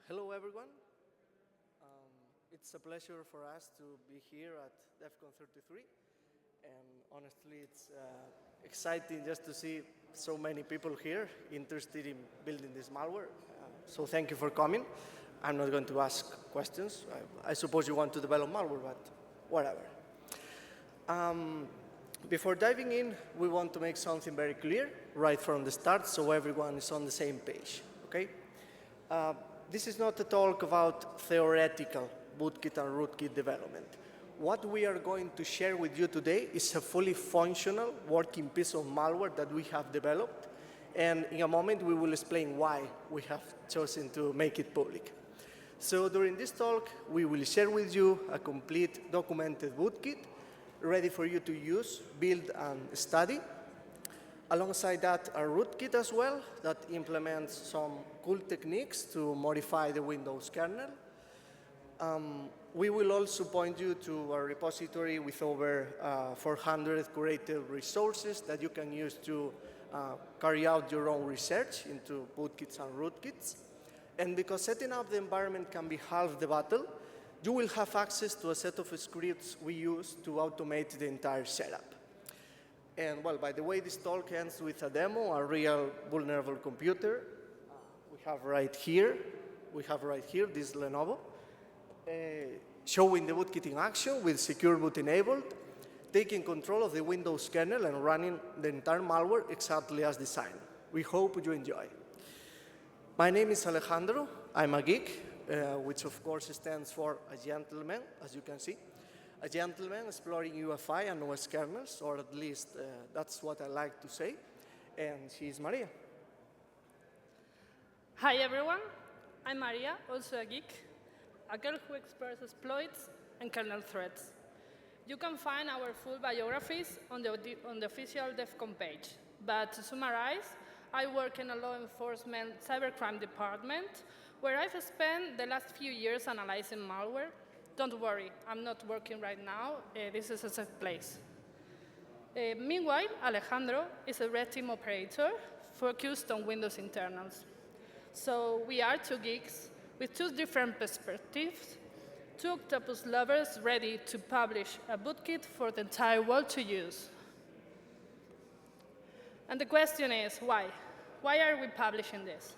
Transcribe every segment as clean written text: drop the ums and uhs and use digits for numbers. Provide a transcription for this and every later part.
Hello, everyone. It's a pleasure for us to be here at DEFCON 33. And honestly, it's exciting just to see so many people here interested in building this malware. So thank you for coming. I'm not going to ask questions. I suppose you want to develop malware, but whatever. Before diving in, we want to make something very clear right from the start so everyone is on the same page, okay? This is not a talk about theoretical bootkit and rootkit development. What we are going to share with you today is a fully functional working piece of malware that we have developed. And in a moment, we will explain why we have chosen to make it public. So during this talk, we will share with you a complete documented bootkit ready for you to use, build, and study. Alongside that, a rootkit as well that implements some cool techniques to modify the Windows kernel. We will also point you to a repository with over 400 curated resources that you can use to carry out your own research into bootkits and rootkits. And because setting up the environment can be half the battle, you will have access to a set of scripts we use to automate the entire setup. And well, by the way, this talk ends with a demo, a real vulnerable computer. We have right here this Lenovo, showing the bootkit in action with secure boot enabled, taking control of the Windows kernel and running the entire malware exactly as designed. We hope you enjoy. My name is Alejandro. I'm a geek, which of course stands for a gentleman, as you can see. A gentleman exploring UEFI and OS kernels, or at least that's what I like to say. And she's Maria. Hi, everyone. I'm Maria, also a geek, a girl who explores exploits and kernel threats. You can find our full biographies on the official DEFCON page. But to summarize, I work in a law enforcement cybercrime department, where I've spent the last few years analyzing malware. Don't worry, I'm not working right now. This is a safe place. Meanwhile, Alejandro is a red team operator focused on Windows internals. So we are two geeks with two different perspectives, two octopus lovers ready to publish a bootkit for the entire world to use. And the question is, why? Why are we publishing this?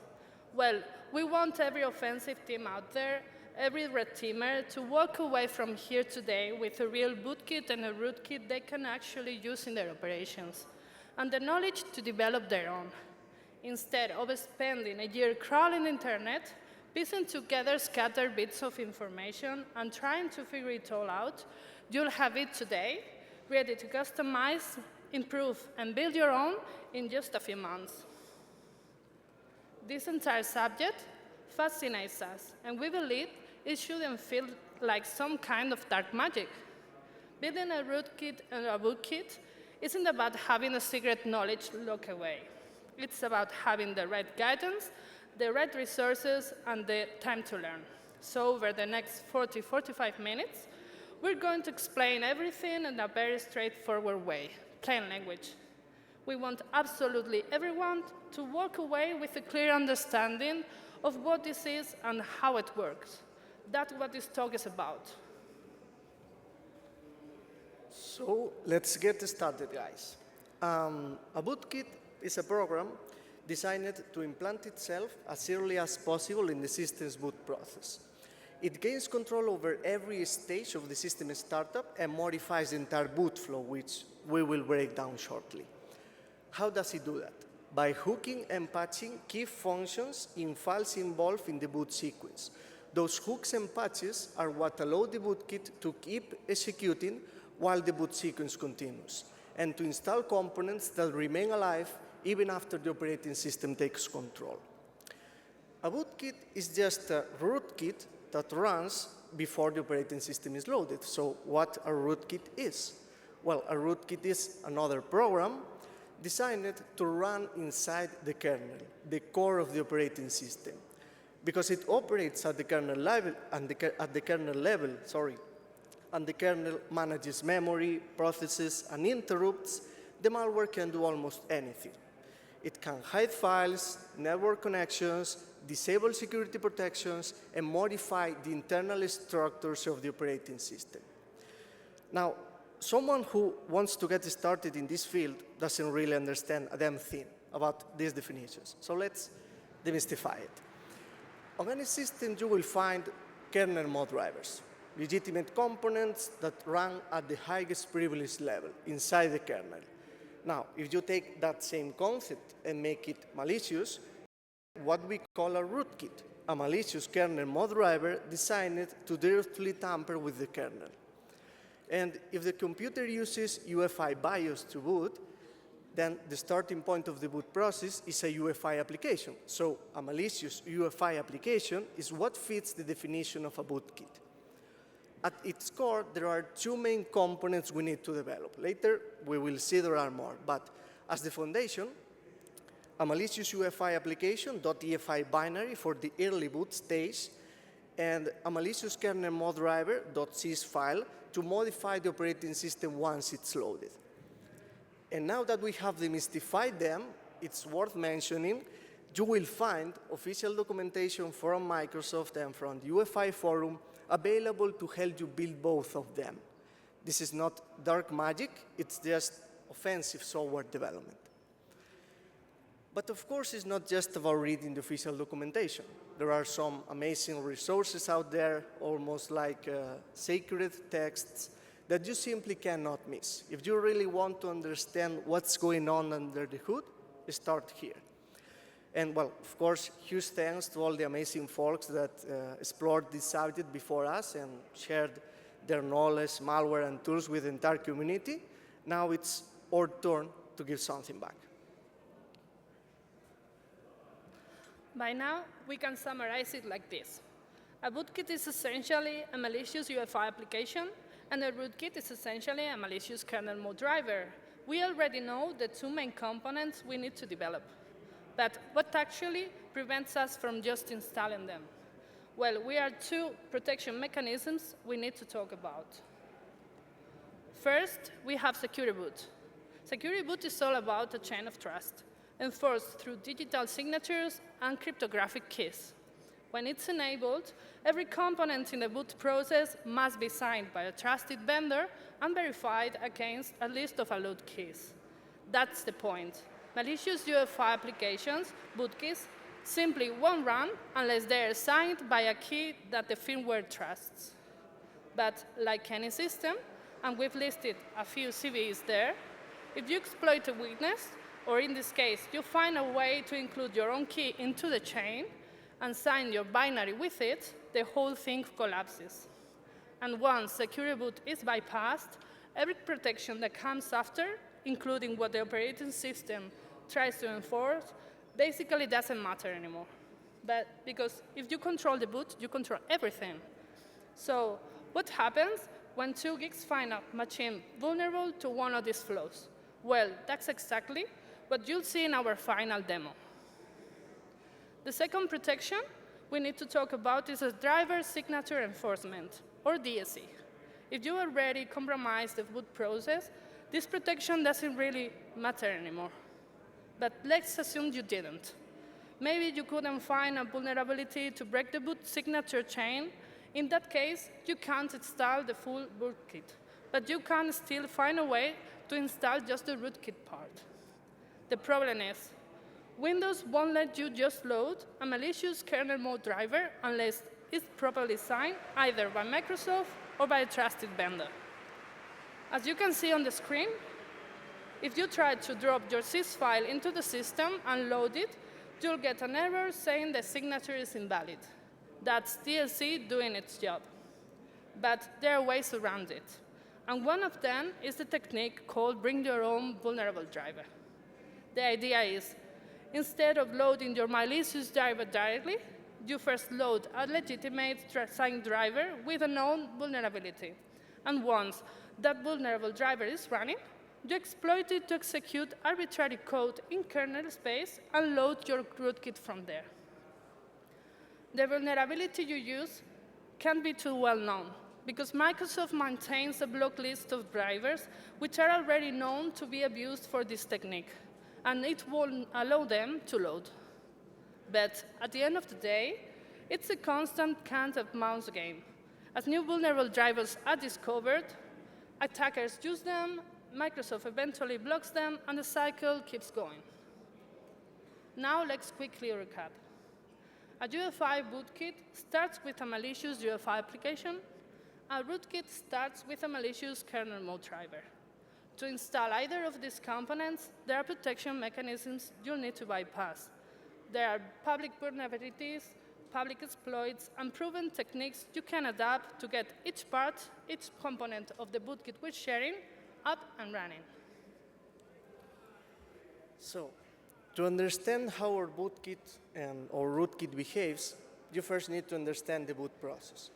Well, we want every offensive team out there, every red teamer, to walk away from here today with a real bootkit and a rootkit they can actually use in their operations, and the knowledge to develop their own. Instead of spending a year crawling the internet, piecing together scattered bits of information and trying to figure it all out, you'll have it today, ready to customize, improve, and build your own in just a few months. This entire subject fascinates us, and we believe it shouldn't feel like some kind of dark magic. Building a rootkit and a bootkit isn't about having a secret knowledge locked away. It's about having the right guidance, the right resources, and the time to learn. So over the next 45 minutes, we're going to explain everything in a very straightforward way, plain language. We want absolutely everyone to walk away with a clear understanding of what this is and how it works. That's what this talk is about. So let's get started, guys. A bootkit is a program designed to implant itself as early as possible in the system's boot process. It gains control over every stage of the system startup and modifies the entire boot flow, which we will break down shortly. How does it do that? By hooking and patching key functions in files involved in the boot sequence. Those hooks and patches are what allow the bootkit to keep executing while the boot sequence continues, and to install components that remain alive even after the operating system takes control. A bootkit is just a rootkit that runs before the operating system is loaded. So what a rootkit is? Well, a rootkit is another program designed to run inside the kernel, the core of the operating system. Because it operates at the kernel level, and the kernel manages memory, processes, and interrupts, the malware can do almost anything. It can hide files, network connections, disable security protections, and modify the internal structures of the operating system. Now, someone who wants to get started in this field doesn't really understand a damn thing about these definitions. So let's demystify it. On any system, you will find kernel-mode drivers, legitimate components that run at the highest privilege level inside the kernel. Now, if you take that same concept and make it malicious, what we call a rootkit, a malicious kernel-mode driver designed to directly tamper with the kernel. And if the computer uses UEFI BIOS to boot, then the starting point of the boot process is a UEFI application. So a malicious UEFI application is what fits the definition of a bootkit. At its core, there are two main components we need to develop. Later, we will see there are more. But as the foundation, a malicious UEFI application, .EFI binary for the early boot stage, and a malicious kernel-mode driver, .sys file, to modify the operating system once it's loaded. And now that we have demystified them, it's worth mentioning, you will find official documentation from Microsoft and from the UEFI forum available to help you build both of them. This is not dark magic, it's just offensive software development. But of course, it's not just about reading the official documentation. There are some amazing resources out there, almost like sacred texts, that you simply cannot miss. If you really want to understand what's going on under the hood, start here. And well, of course, huge thanks to all the amazing folks that explored this subject before us and shared their knowledge, malware, and tools with the entire community. Now it's our turn to give something back. By now, we can summarize it like this. A bootkit is essentially a malicious UEFI application, and a rootkit is essentially a malicious kernel-mode driver. We already know the two main components we need to develop. But what actually prevents us from just installing them? Well, we are two protection mechanisms we need to talk about. First, we have secure boot. Secure boot is all about a chain of trust, enforced through digital signatures and cryptographic keys. When it's enabled, every component in the boot process must be signed by a trusted vendor and verified against a list of allowed keys. That's the point. Malicious UEFI applications, bootkits, simply won't run unless they are signed by a key that the firmware trusts. But like any system, and we've listed a few CVEs there, if you exploit a weakness, or in this case, you find a way to include your own key into the chain and sign your binary with it, the whole thing collapses. And once secure boot is bypassed, every protection that comes after, including what the operating system tries to enforce, basically doesn't matter anymore. But because if you control the boot, you control everything. So what happens when two geeks find a machine vulnerable to one of these flaws? Well, that's exactly what you'll see in our final demo. The second protection we need to talk about is a driver signature enforcement, or DSE. If you already compromised the boot process, this protection doesn't really matter anymore. But let's assume you didn't. Maybe you couldn't find a vulnerability to break the boot signature chain. In that case, you can't install the full bootkit, but you can still find a way to install just the rootkit part. The problem is, Windows won't let you just load a malicious kernel-mode driver unless it's properly signed either by Microsoft or by a trusted vendor. As you can see on the screen, if you try to drop your sys file into the system and load it, you'll get an error saying the signature is invalid. That's DLC doing its job. But there are ways around it. And one of them is the technique called bring your own vulnerable driver. The idea is, instead of loading your malicious driver directly, you first load a legitimate signed driver with a known vulnerability. And once that vulnerable driver is running, you exploit it to execute arbitrary code in kernel space and load your rootkit from there. The vulnerability you use can't be too well known, because Microsoft maintains a block list of drivers which are already known to be abused for this technique, and it won't allow them to load. But at the end of the day, it's a constant cat-and-mouse game. As new vulnerable drivers are discovered, attackers use them, Microsoft eventually blocks them, and the cycle keeps going. Now let's quickly recap. A UEFI bootkit starts with a malicious UEFI application. A rootkit starts with a malicious Kernel-Mode driver. To install either of these components, there are protection mechanisms you'll need to bypass. There are public vulnerabilities, public exploits, and proven techniques you can adapt to get each part, each component of the bootkit we're sharing up and running. So, to understand how our bootkit or rootkit behaves, you first need to understand the boot process.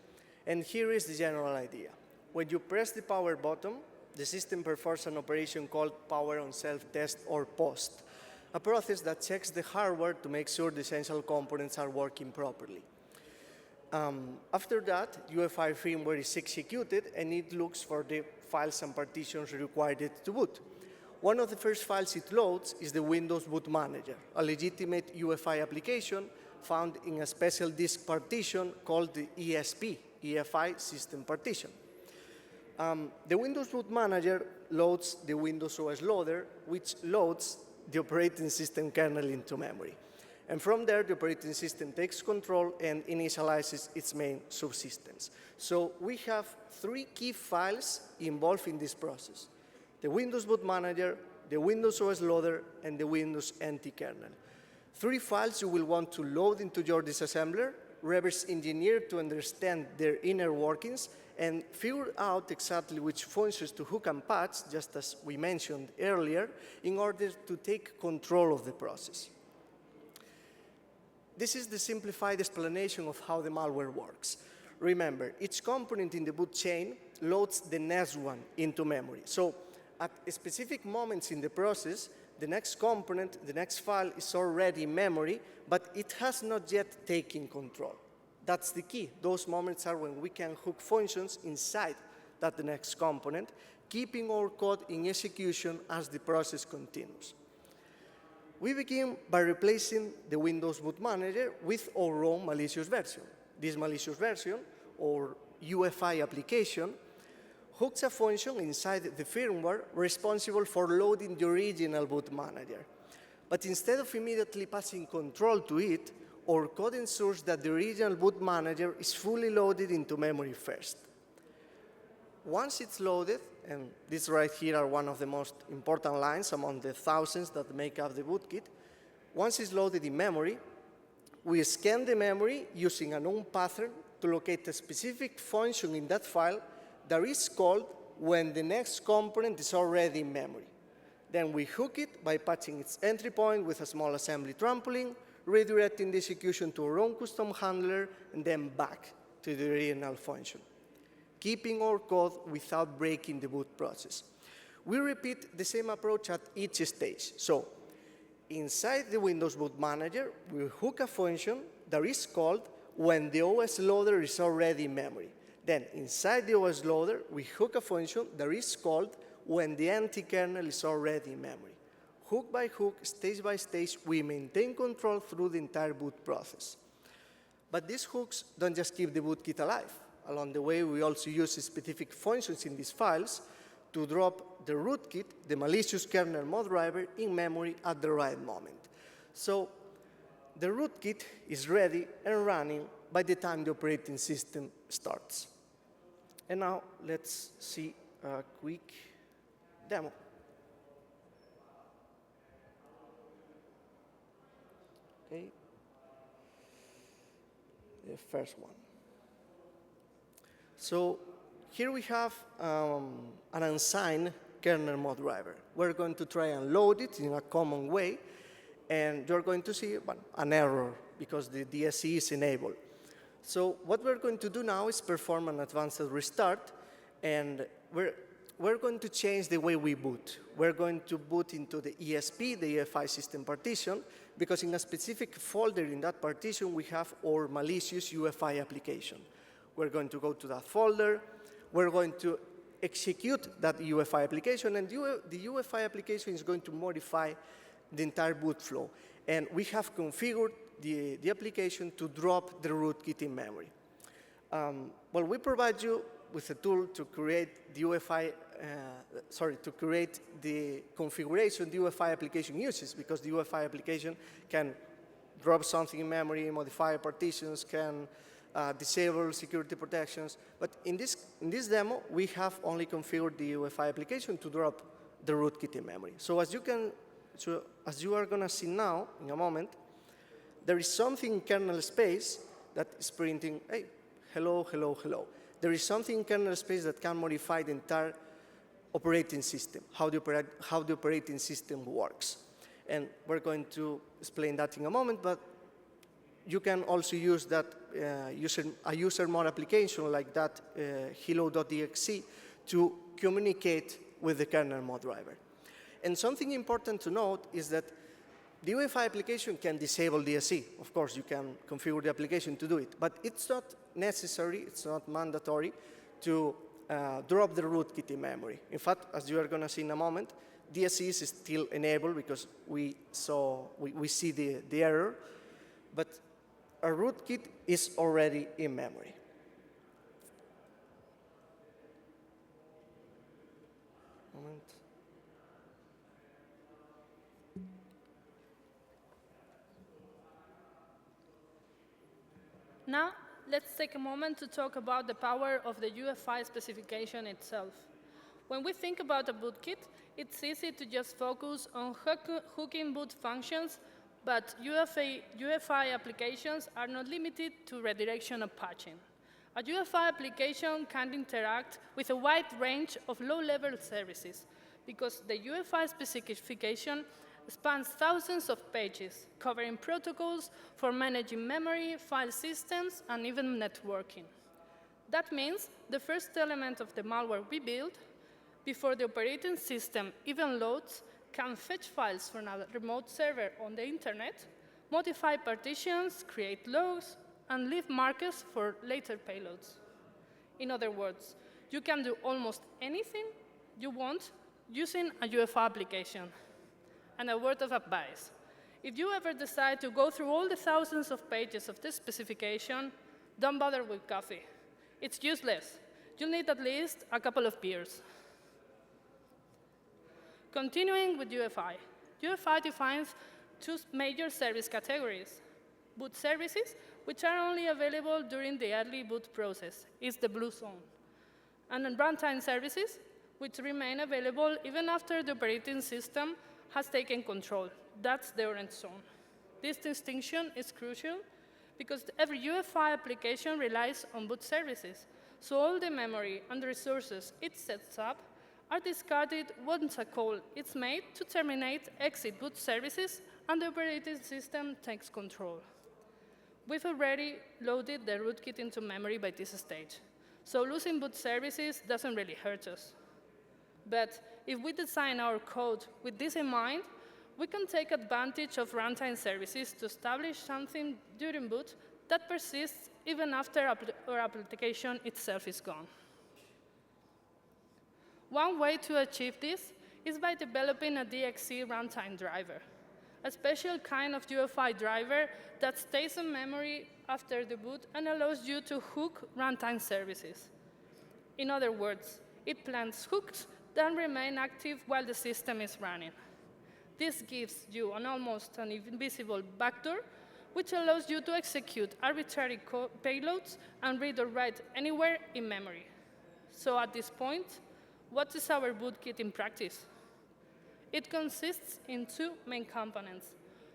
And here is the general idea. When you press the power button, the system performs an operation called power on self-test or POST, a process that checks the hardware to make sure the essential components are working properly. After that, UEFI firmware is executed, and it looks for the files and partitions required to boot. One of the first files it loads is the Windows Boot Manager, a legitimate UEFI application found in a special disk partition called the ESP, UEFI System Partition. The Windows Boot Manager loads the Windows OS loader, which loads the operating system kernel into memory. And from there, the operating system takes control and initializes its main subsystems. So we have three key files involved in this process: the Windows Boot Manager, the Windows OS loader, and the Windows NT kernel. Three files you will want to load into your disassembler, reverse engineer to understand their inner workings, and figure out exactly which functions to hook and patch, just as we mentioned earlier, in order to take control of the process. This is the simplified explanation of how the malware works. Remember, each component in the boot chain loads the next one into memory. So at specific moments in the process, the next component, the next file is already in memory, but it has not yet taken control. That's the key. Those moments are when we can hook functions inside that the next component, keeping our code in execution as the process continues. We begin by replacing the Windows Boot Manager with our own malicious version. This malicious version, or UEFI application, hooks a function inside the firmware responsible for loading the original boot manager. But instead of immediately passing control to it, our code ensures that the original boot manager is fully loaded into memory first. Once it's loaded, and these right here are one of the most important lines among the thousands that make up the bootkit, once it's loaded in memory, we scan the memory using a known pattern to locate a specific function in that file that is called when the next component is already in memory. Then we hook it by patching its entry point with a small assembly trampoline, redirecting the execution to our own custom handler, and then back to the original function, keeping our code without breaking the boot process. We repeat the same approach at each stage. So inside the Windows Boot Manager, we hook a function that is called when the OS loader is already in memory. Then inside the OS loader, we hook a function that is called when the anti-kernel is already in memory. Hook by hook, stage by stage, we maintain control through the entire boot process. But these hooks don't just keep the bootkit alive. Along the way, we also use specific functions in these files to drop the rootkit, the malicious Kernel-Mode driver, in memory at the right moment. So the rootkit is ready and running by the time the operating system starts. And now let's see a quick demo. Okay. The first one. So here we have an unsigned Kernel-Mode driver. We're going to try and load it in a common way, and you're going to see an error because the DSE is enabled. So what we're going to do now is perform an advanced restart, and we're going to change the way we boot. We're going to boot into the ESP, the UEFI system partition, because in a specific folder in that partition, we have our malicious UEFI application. We're going to go to that folder. We're going to execute that UEFI application, and the UEFI application is going to modify the entire boot flow. And we have configured the application to drop the rootkit in memory. Well, we provide you with a tool to create the UEFI, to create the configuration the UEFI application uses, because the UEFI application can drop something in memory, modify partitions, can disable security protections. But in this demo, we have only configured the UEFI application to drop the rootkit in memory. So as you are going to see now, in a moment, there is something in kernel space that is printing, hey, hello, hello, hello. There is something in kernel space that can modify the entire operating system, how the operating system works. And we're going to explain that in a moment, but you can also use that a user mode application like that hello.exe to communicate with the Kernel-Mode driver. And something important to note is that the UEFI application can disable DSE. Of course, you can configure the application to do it, but it's not necessary, it's not mandatory to drop the rootkit in memory. In fact, as you are going to see in a moment, DSE is still enabled because we see the error, but a rootkit is already in memory. Moment. Now, let's take a moment to talk about the power of the UEFI specification itself. When we think about a bootkit, it's easy to just focus on hooking boot functions, but UEFI applications are not limited to redirection or patching. A UEFI application can interact with a wide range of low-level services because the UEFI specification spans thousands of pages, covering protocols for managing memory, file systems, and even networking. That means the first element of the malware we build, before the operating system even loads, can fetch files from a remote server on the internet, modify partitions, create logs, and leave markers for later payloads. In other words, you can do almost anything you want using a UEFI application. And a word of advice. If you ever decide to go through all the thousands of pages of this specification, don't bother with coffee. It's useless. You'll need at least a couple of beers. Continuing with UEFI. UEFI defines two major service categories. Boot services, which are only available during the early boot process, is the blue zone. And then runtime services, which remain available even after the operating system has taken control. That's the orange zone. This distinction is crucial because every UEFI application relies on boot services. So all the memory and resources it sets up are discarded once a call is made to terminate exit boot services and the operating system takes control. We've already loaded the rootkit into memory by this stage. So losing boot services doesn't really hurt us. But if we design our code with this in mind, we can take advantage of runtime services to establish something during boot that persists even after our application itself is gone. One way to achieve this is by developing a DXC runtime driver, a special kind of UEFI driver that stays in memory after the boot and allows you to hook runtime services. In other words, it plants hooks that remain active while the system is running. This gives you an almost an invisible backdoor, which allows you to execute arbitrary payloads and read or write anywhere in memory. So at this point, what is our bootkit in practice? It consists in two main components.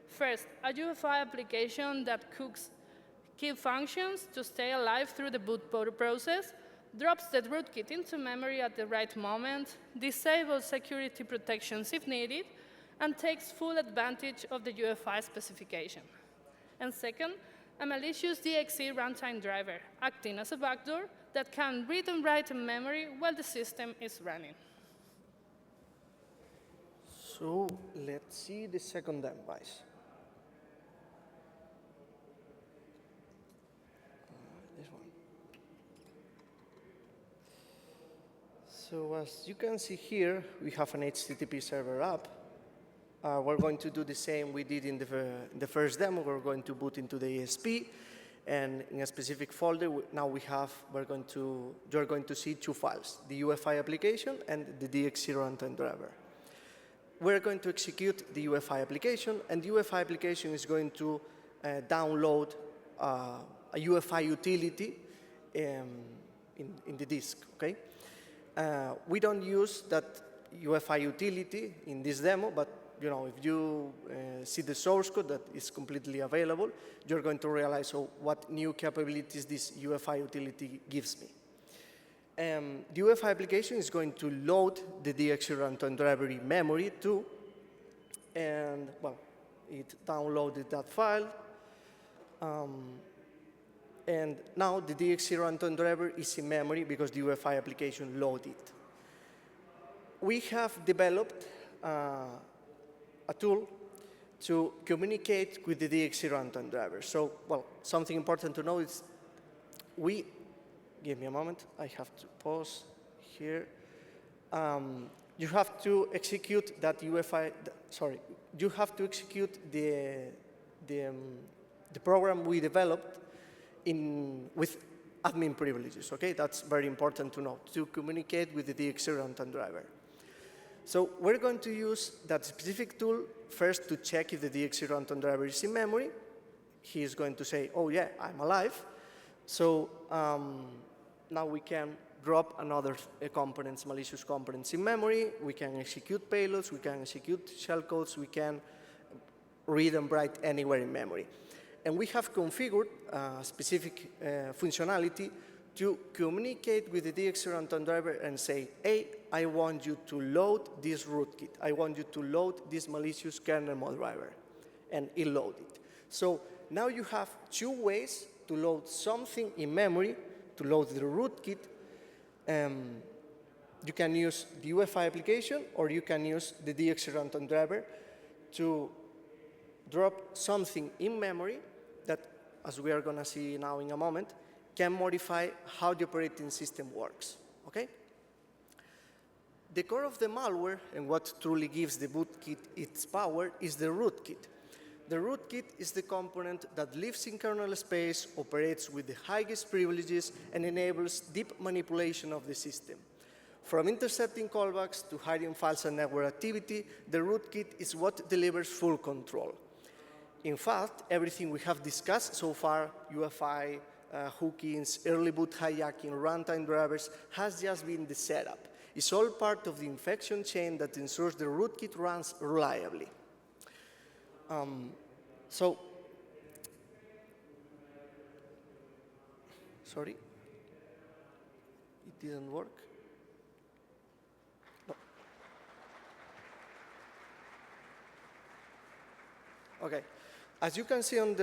First, a UEFI application that hooks key functions to stay alive through the boot process, drops the rootkit into memory at the right moment, disables security protections if needed, and takes full advantage of the UEFI specification. And second, a malicious DXC runtime driver, acting as a backdoor that can read and write in memory while the system is running. So let's see the second device. This one. So as you can see here, we have an HTTP server up. we're going to do the same we did in the first demo. We're going to boot into the ESP, and in a specific folder, you're going to see two files, the UEFI application and the DX0 runtime driver. We're going to execute the UEFI application, and the UEFI application is going to download a UEFI utility in the disk, okay? We don't use that UEFI utility in this demo, but if you see the source code that is completely available, you're going to realize what new capabilities this UEFI utility gives me. The UEFI application is going to load the DX0 runtime driver in memory too, and well, it downloaded that file, and now the DX0 runtime driver is in memory because the UEFI application loaded it. We have developed a tool to communicate with the DX0 runtime driver. So, well, something important to know is give me a moment, I have to pause here. You have to execute that UEFI, you have to execute the program we developed with admin privileges, okay? That's very important to know, to communicate with the DX0 runtime driver. So we're going to use that specific tool first to check if the DX0 runtime driver is in memory. He is going to say, oh yeah, I'm alive. So now we can drop another malicious components in memory. We can execute payloads, we can execute shellcodes, we can read and write anywhere in memory. And we have configured a specific functionality to communicate with the DX0 runtime driver and say, hey, I want you to load this rootkit. I want you to load this malicious Kernel-Mode driver. And it loaded it. So now you have two ways to load something in memory, to load the rootkit. You can use the UEFI application, or you can use the DX0 runtime driver to drop something in memory that, as we are going to see now in a moment, can modify how the operating system works, okay? The core of the malware, and what truly gives the bootkit its power, is the rootkit. The rootkit is the component that lives in kernel space, operates with the highest privileges, and enables deep manipulation of the system. From intercepting callbacks to hiding files and network activity, the rootkit is what delivers full control. In fact, everything we have discussed so far, UEFI, hookings, early boot hijacking, runtime drivers, has just been the setup. It's all part of the infection chain that ensures the rootkit runs reliably. Sorry, it didn't work. No. Okay, as you can see on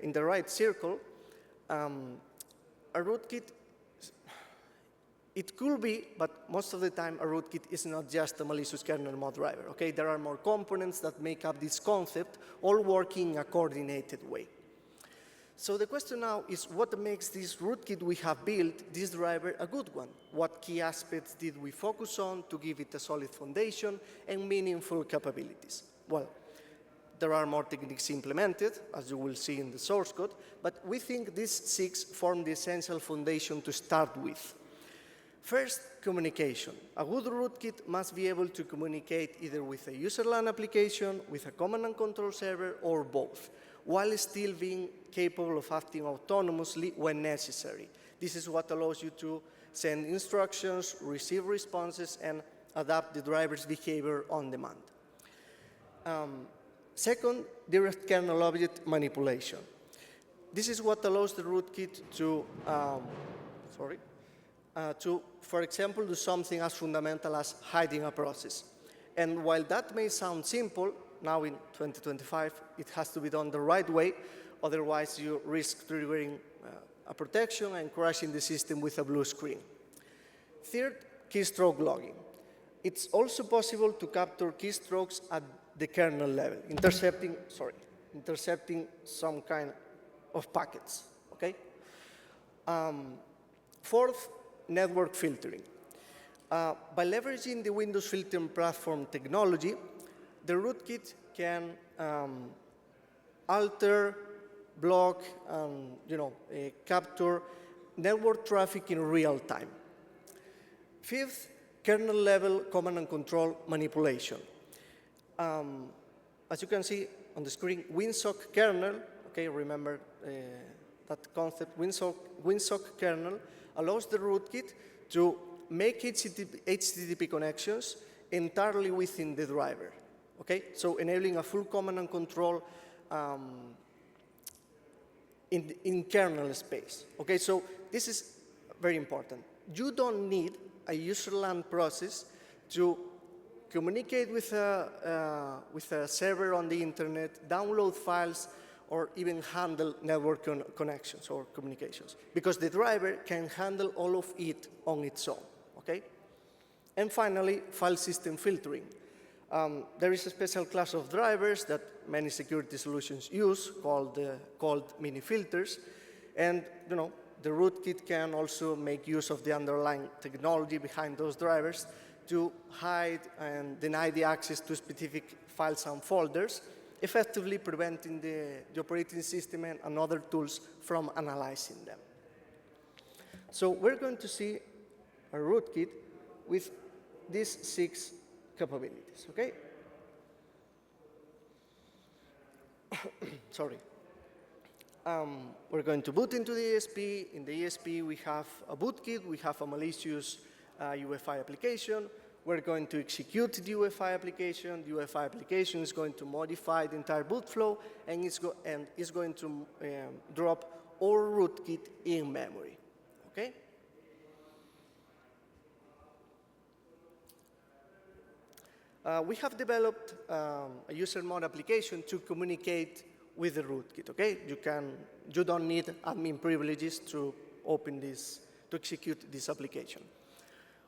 in the right circle, a rootkit, it could be, but most of the time a rootkit is not just a malicious Kernel-Mode driver, okay? There are more components that make up this concept, all working in a coordinated way. So the question now is, what makes this rootkit we have built, this driver, a good one? What key aspects did we focus on to give it a solid foundation and meaningful capabilities? Well, there are more techniques implemented, as you will see in the source code, but we think these 6 form the essential foundation to start with. First, communication. A good rootkit must be able to communicate either with a user LAN application, with a command and control server, or both, while still being capable of acting autonomously when necessary. This is what allows you to send instructions, receive responses, and adapt the driver's behavior on demand. Second, direct kernel object manipulation. This is what allows the rootkit to, for example, do something as fundamental as hiding a process. And while that may sound simple, now in 2025, it has to be done the right way, otherwise you risk triggering a protection and crashing the system with a blue screen. Third, keystroke logging. It's also possible to capture keystrokes at the kernel level, intercepting some kind of packets, okay? Fourth, network filtering. By leveraging the Windows filtering platform technology, the rootkit can alter, block, and capture network traffic in real time. Fifth, kernel-level command and control manipulation. As you can see on the screen, WinSock kernel, okay, remember that concept, WinSock kernel allows the rootkit to make HTTP connections entirely within the driver, okay? So enabling a full command and control in kernel space, okay? So this is very important. You don't need a user-land process to communicate with a server on the internet, download files, or even handle network connections or communications, because the driver can handle all of it on its own, okay? And finally, file system filtering. There is a special class of drivers that many security solutions use called mini filters, and the rootkit can also make use of the underlying technology behind those drivers to hide and deny the access to specific files and folders, effectively preventing the operating system and other tools from analyzing them. So we're going to see a rootkit with these 6 capabilities, okay? Sorry. We're going to boot into the ESP. In the ESP, we have a bootkit. We have a malicious UEFI application. We're going to execute the UEFI application. The UEFI application is going to modify the entire boot flow, and it's going to drop all rootkit in memory, okay? We have developed a user mode application to communicate with the rootkit, okay? You don't need admin privileges to open this, to execute this application.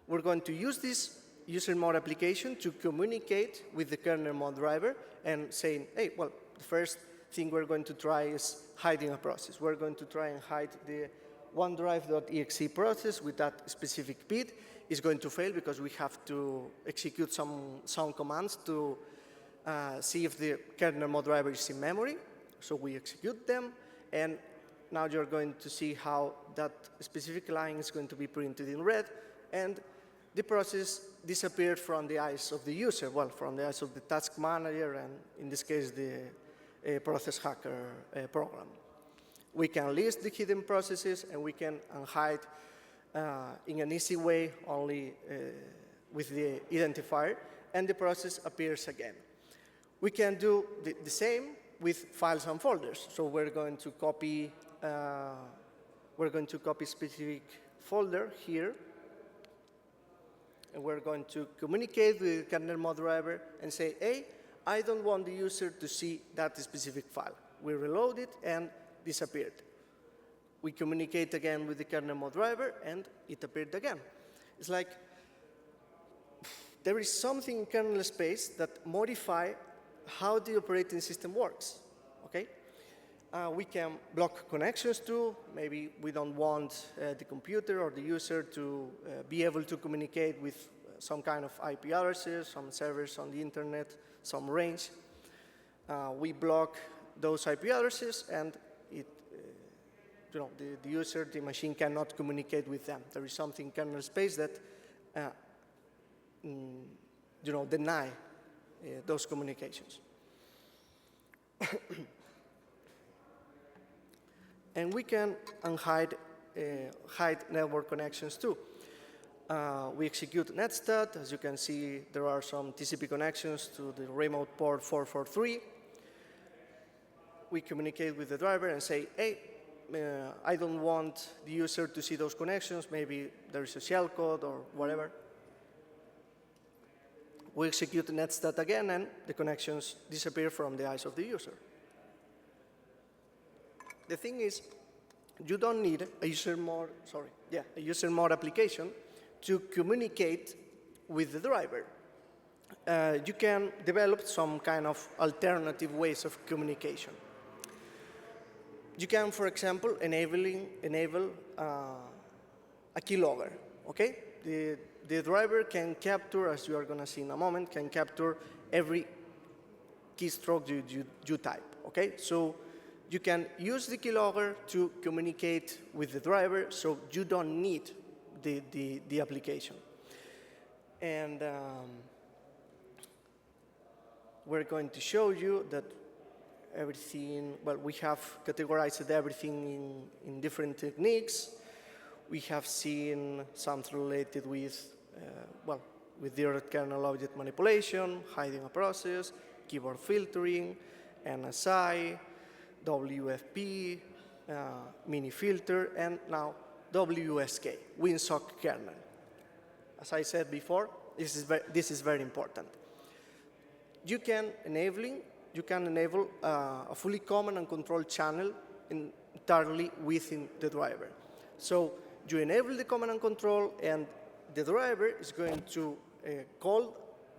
We're going to use this user mode application to communicate with the Kernel-Mode driver and saying, hey, well, the first thing we're going to try is hiding a process. We're going to try and hide the OneDrive.exe process with that specific bit. It's going to fail because we have to execute some commands to see if the Kernel-Mode driver is in memory. So we execute them, and now you're going to see how that specific line is going to be printed in red, and the process disappeared from the eyes of the user, well, from the eyes of the task manager, and in this case, the process hacker program. We can list the hidden processes, and we can unhide in an easy way, only with the identifier, and the process appears again. We can do the same with files and folders. So we're going to copy specific folder here, and we're going to communicate with the Kernel-Mode driver and say, hey, I don't want the user to see that specific file. We reload it, and disappeared. We communicate again with the Kernel-Mode driver, and it appeared again. It's like there is something in kernel space that modify how the operating system works, okay? We can block connections too. Maybe we don't want the computer or the user to be able to communicate with some kind of IP addresses, some servers on the internet, some range. We block those IP addresses, and the user, the machine cannot communicate with them. There is something in kernel space that deny those communications. And we can unhide hide network connections too. We execute netstat. As you can see, there are some TCP connections to the remote port 443. We communicate with the driver and say, hey, I don't want the user to see those connections. Maybe there is a shellcode or whatever. We execute netstat again, and the connections disappear from the eyes of the user. The thing is, you don't need a user mode application to communicate with the driver. You can develop some kind of alternative ways of communication. You can, for example, enable a keylogger, okay? The driver can capture, as you are going to see in a moment, can capture every keystroke you type, okay? So you can use the keylogger to communicate with the driver, so you don't need the application. And we're going to show you that everything, well, we have categorized everything in different techniques. We have seen something related with, well, with direct kernel object manipulation, hiding a process, keyboard filtering, NSI, WFP, mini filter, and now WSK, WinSock kernel. As I said before, this is very important. You can enable a fully command and control channel entirely within the driver. So you enable the command and control, and the driver is going to call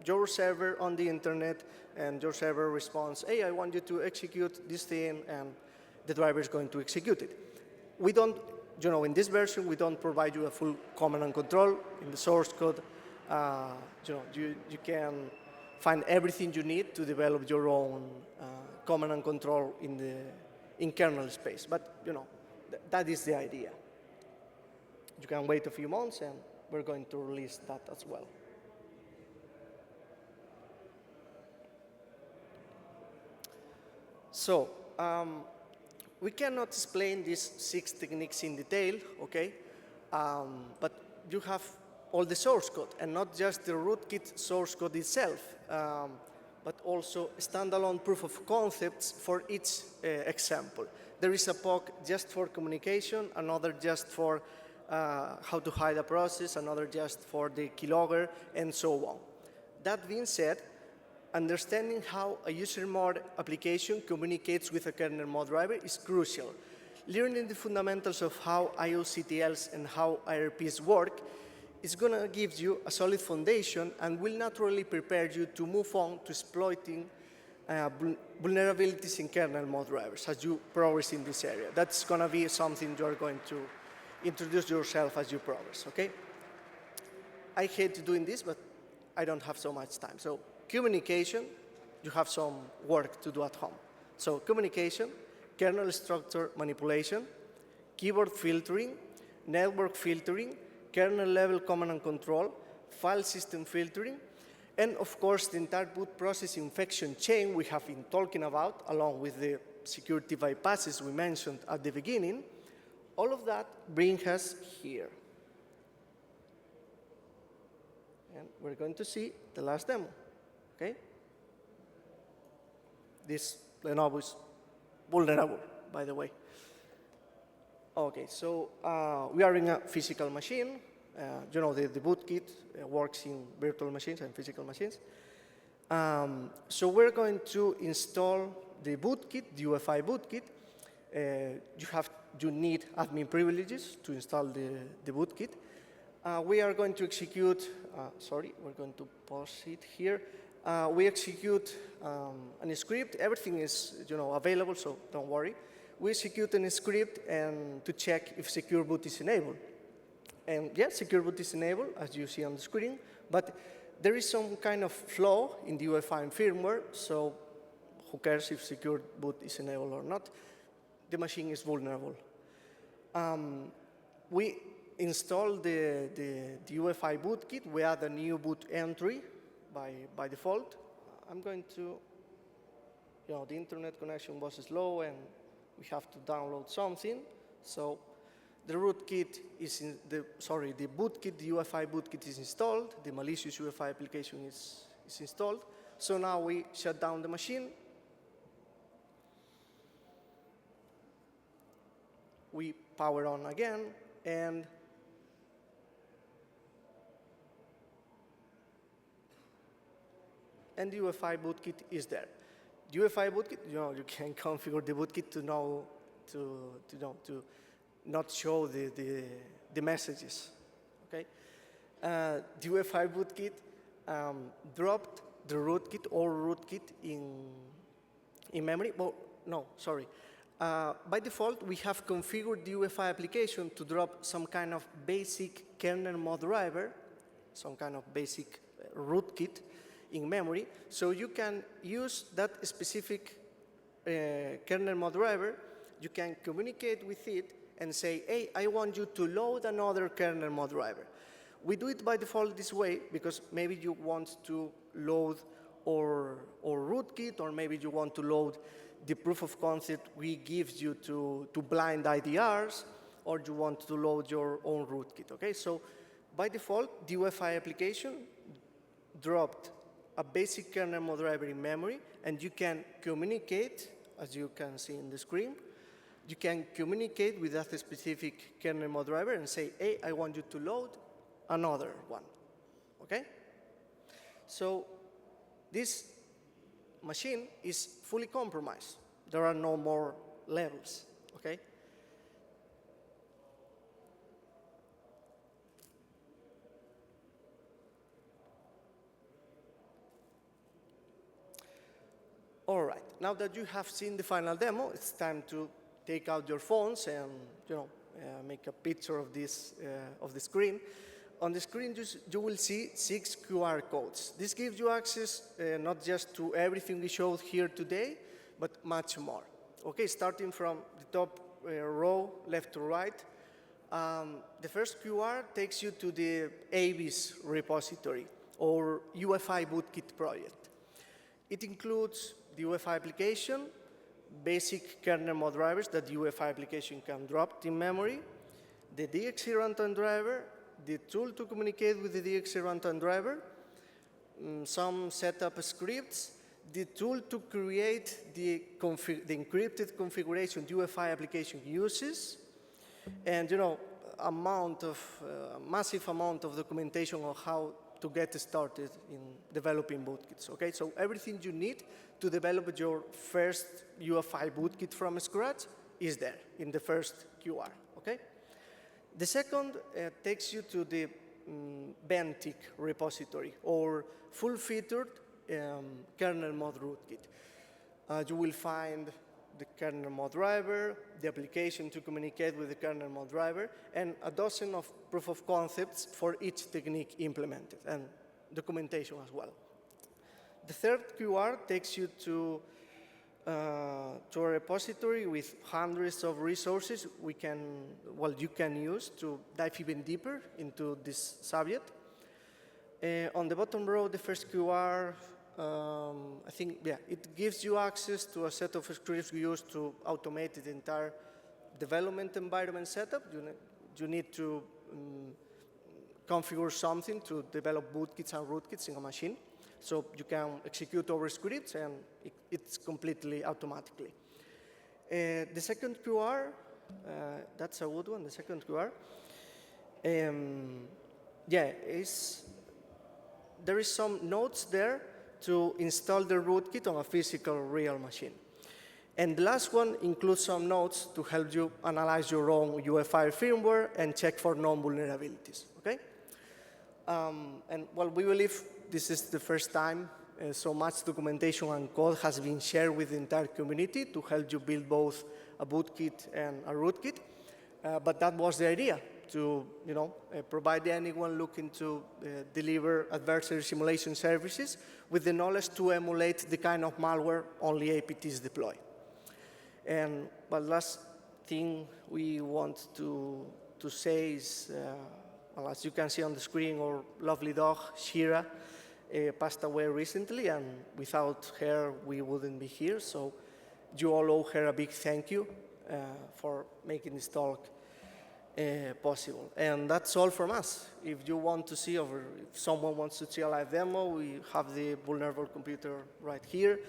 your server on the internet, and your server responds, hey, I want you to execute this thing, and the driver is going to execute it. We don't, in this version, we don't provide you a full command and control. In the source code, you can find everything you need to develop your own command and control in kernel space. But, that is the idea. You can wait a few months, and we're going to release that as well. So we cannot explain these 6 techniques in detail, okay? But you have all the source code, and not just the rootkit source code itself, but also standalone proof of concepts for each example. There is a POC just for communication, another just for how to hide a process, another just for the keylogger, and so on. That being said, understanding how a user mode application communicates with a kernel mode driver is crucial. Learning the fundamentals of how IOCTLs and how IRPs work is going to give you a solid foundation and will naturally prepare you to move on to exploiting vulnerabilities in kernel mode drivers as you progress in this area. That's going to be something you're going to introduce yourself as you progress, okay? I hate doing this, but I don't have so much time. So communication, you have some work to do at home. So communication, kernel structure manipulation, keyboard filtering, network filtering, kernel-level command and control, file system filtering, and of course the entire boot process infection chain we have been talking about, along with the security bypasses we mentioned at the beginning. All of that brings us here. And we're going to see the last demo. Okay? This Lenovo is vulnerable, by the way. Okay, so we are in a physical machine. The bootkit works in virtual machines and physical machines. So we're going to install the bootkit, the UEFI bootkit. You need admin privileges to install the bootkit. We are going to execute, we're going to pause it here. We execute a script. Everything is available, so don't worry. We execute a script and to check if secure boot is enabled. And yeah, secure boot is enabled, as you see on the screen, but there is some kind of flaw in the UEFI firmware, so who cares if secure boot is enabled or not? The machine is vulnerable. We install the UEFI bootkit. We add a new boot entry by default. I'm going to, the internet connection was slow and we have to download something. So the rootkit is the bootkit, the UEFI bootkit is installed. The malicious UEFI application is installed. So now we shut down the machine. We power on again, and the UEFI bootkit is there. The UEFI bootkit, you can configure the bootkit to not show the messages. Okay, the UEFI bootkit dropped the rootkit or rootkit in memory. Well, no, sorry. By default, we have configured the UEFI application to drop some kind of basic kernel mode driver, some kind of basic rootkit in memory, so you can use that specific Kernel-Mode driver. You can communicate with it and say, hey, I want you to load another Kernel-Mode driver. We do it by default this way because maybe you want to load or rootkit, or maybe you want to load the proof of concept we give you to blind IDRs, or you want to load your own rootkit, okay? So by default, the UEFI application dropped a basic Kernel-Mode driver in memory, and you can communicate, as you can see in the screen, you can communicate with that specific Kernel-Mode driver and say, hey, I want you to load another one, okay? So this machine is fully compromised. There are no more levels, okay? All right, now that you have seen the final demo, it's time to take out your phones and make a picture of this of the screen. On the screen, you will see 6 QR codes. This gives you access not just to everything we showed here today, but much more. Okay, starting from the top row, left to right, the first QR takes you to the ABIS repository, or UEFI Bootkit project. It includes the UEFI application, basic Kernel-Mode drivers that the UEFI application can drop in memory, the DXC runtime driver, the tool to communicate with the DXC runtime driver, some setup scripts, the tool to create the encrypted configuration the UEFI application uses, and a massive amount of documentation on how to get started in developing bootkits. Okay, so everything you need to develop your first UEFI bootkit from scratch is there in the first QR. Okay. The second takes you to the Bentic repository, or full-featured Kernel-Mode rootkit. You will find the Kernel-Mode driver, the application to communicate with the Kernel-Mode driver, and a dozen of proof of concepts for each technique implemented, and documentation as well. The third QR takes you to a repository with hundreds of resources you can use to dive even deeper into this subject. On the bottom row, the first QR, it gives you access to a set of scripts we use to automate the entire development environment setup. You need to configure something to develop bootkits and rootkits in a machine. So you can execute over scripts, and it's completely automatically. The second QR, that's a good one, the second QR. There is some notes there to install the rootkit on a physical real machine. And the last one includes some notes to help you analyze your own UEFI firmware and check for known vulnerabilities, okay? We believe this is the first time so much documentation and code has been shared with the entire community to help you build both a bootkit and a rootkit. But that was the idea, to provide anyone looking to deliver adversary simulation services with the knowledge to emulate the kind of malware only APTs deploy. And last thing we want to say is, as you can see on the screen, our lovely dog, Shira, passed away recently, and without her, we wouldn't be here. So you all owe her a big thank you for making this talk possible. And that's all from us. If you want to see, or if someone wants to see a live demo, we have the vulnerable computer right here.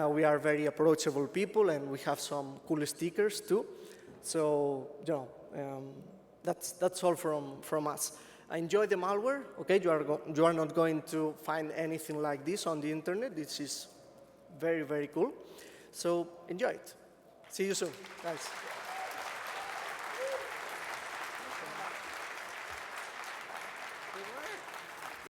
We are very approachable people, and we have some cool stickers too. So that's all from us. Enjoy the malware. Okay, you are not going to find anything like this on the internet. This is very, very cool. So enjoy it. See you soon. Thanks.